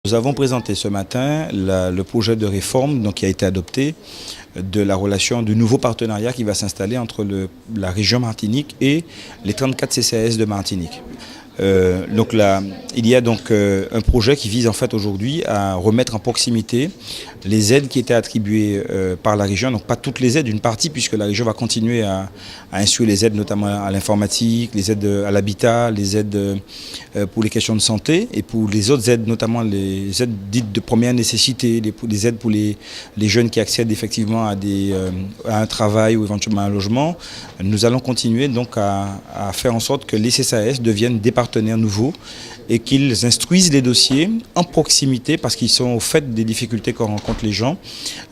Nous avons présenté ce matin le projet de réforme qui a été adopté de la relation du nouveau partenariat qui va s'installer entre la région Martinique et les 34 CCAS de Martinique. Il y a donc un projet qui vise en fait aujourd'hui à remettre en proximité les aides qui étaient attribuées par la région, donc pas toutes les aides, une partie, puisque la région va continuer à instruire les aides notamment à l'informatique, les aides à l'habitat, les aides pour les questions de santé et pour les autres aides, notamment les aides dites de première nécessité, les aides pour les jeunes qui accèdent effectivement à un travail ou éventuellement à un logement. Nous allons continuer donc à faire en sorte que les CCAS deviennent des partenaires nouveaux et qu'ils instruisent les dossiers en proximité parce qu'ils sont au fait des difficultés que rencontrent les gens,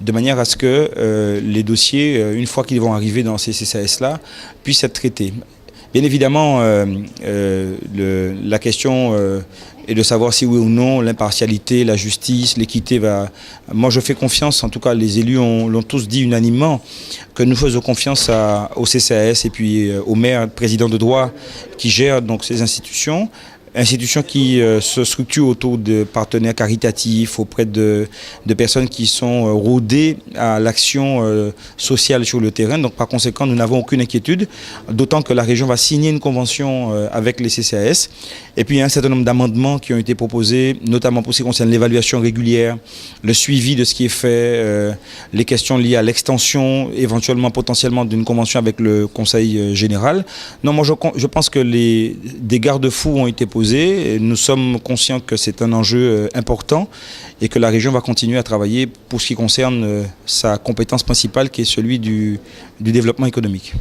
de manière à ce que les dossiers, une fois qu'ils vont arriver dans ces CCAS-là, puissent être traités. Bien évidemment, la question est de savoir si oui ou non l'impartialité, la justice, l'équité va... Moi je fais confiance, en tout cas les élus l'ont tous dit unanimement, que nous faisons confiance au CCAS et puis au maire, président de droit qui gère donc ces institutions qui se structurent autour de partenaires caritatifs, auprès de personnes qui sont rodées à l'action sociale sur le terrain. Donc par conséquent, nous n'avons aucune inquiétude, d'autant que la région va signer une convention avec les CCAS. Et puis il y a un certain nombre d'amendements qui ont été proposés, notamment pour ce qui concerne l'évaluation régulière, le suivi de ce qui est fait, les questions liées à l'extension, éventuellement potentiellement d'une convention avec le Conseil général. Non, moi je pense que des garde-fous ont été posés. Nous sommes conscients que c'est un enjeu important et que la région va continuer à travailler pour ce qui concerne sa compétence principale qui est celui du développement économique.